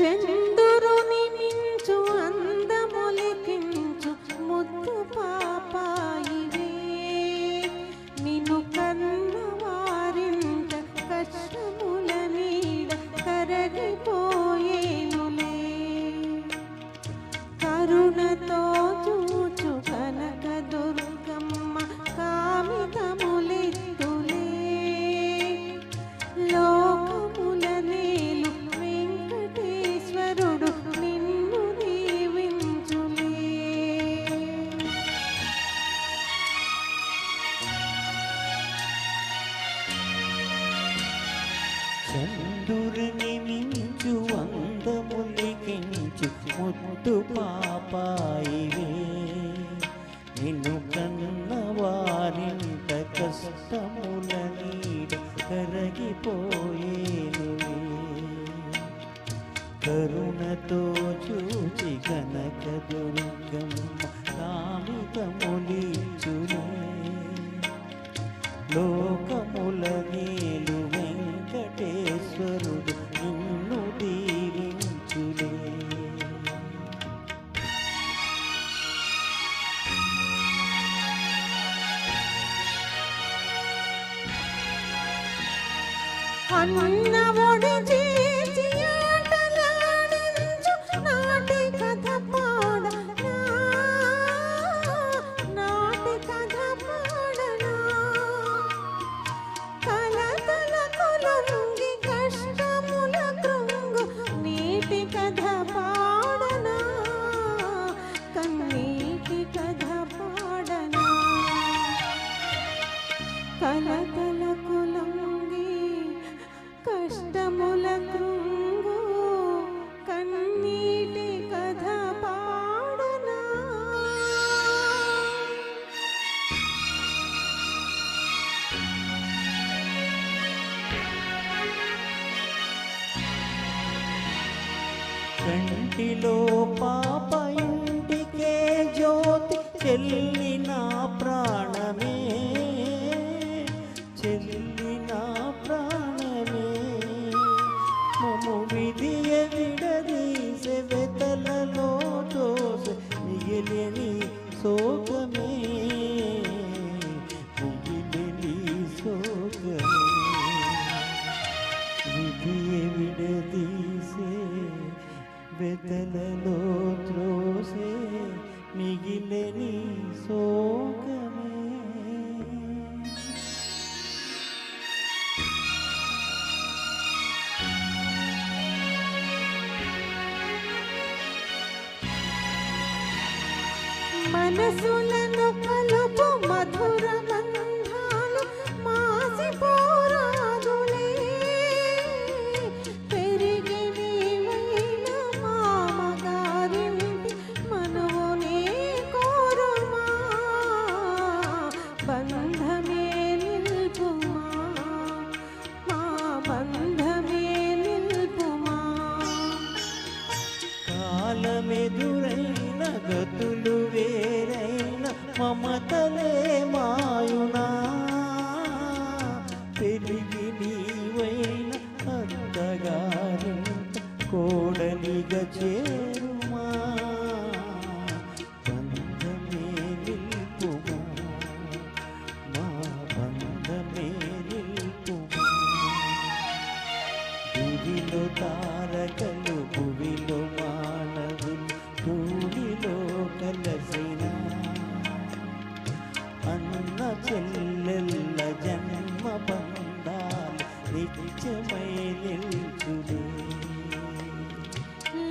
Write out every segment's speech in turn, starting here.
చంద్రుని మించు అందములికించు ముద్దు పాపాయివే నిన్ను కన్న వారింట కష్టముల నీడ కరగిపోయేనులే కరుణతో చూచు కనక దుర్గమ్మ కామితములిత్తులే లోకముల నేలు వెంకటేశ్వరుడు నిన్ను దీవించులే. చంద్రుని మించు అందములికించు ముద్దు పాపాయివే నిన్ను కన్న వారింట కష్టముల నీడ కరగిపోయేనులే కరుణతో చూచి కనక దుర్గమ్మ కామితములిచ్చులే లోకముల నీలు వెంకటేశ్వరుడు నిన్ను దీవించులే. అన్న ఒడి చేసి ఆటలాడించు నాటి కథ పాడనా నాటి కథ పాడనా కలతల కొలంగి కష్టముల కృంగు నీటి కథ పాడనా కన్నీటి కథ పాడనా కలతల కొలంగి కష్టముల కృంగు కన్నీటి కథ పాడనా. కంటిలో పాప ఇంటికే జ్యోతి చెల్లి నా ప్రాణమే చెల్లి నా ప్రాణమే మము విధియ విడదీసే వెతలలో దోస మిగిలిని శోకమే మిగిలిని శోకమే విధియ విడదీసే వెతలలో త్రోసే మిగిలిని శోకమే. మనసులను కలుపు మధుర బంధాలు మాసిపోరాదులే పెరిగి నీవైన మామగారింటి మనవునే కోరుమా బంధమే నిల్పుమా మా బంధమే నిల్పుమా. కాలమెదురైన గతులు వేరైన మమతలే మాయునా పెరిగి నీవైన అత్తగారింట కోడలిగా చేరుమా బంధమే నిల్పుమా మా బంధమే నిల్పుమా. భూమిలో తారకలు భూమిలో మానవులు భూమిలో కలసిన అన్న చెల్లెల్ల జన్మ బంధాలు నిత్యమై నిల్చులే.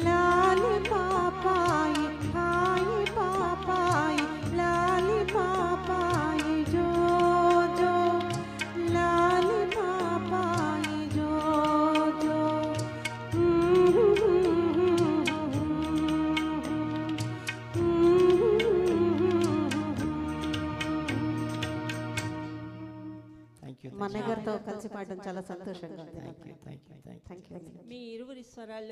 లాలి పాపాయి హాయి పాపాయి లాలి పాపాయి జో జో లాలి పాపాయి జో జో. మన గారితో కలిసి పాడడం చాలా సంతోషంగా ఉంది. Thank you. Thank you. మీ ఇరువురి స్వరాలు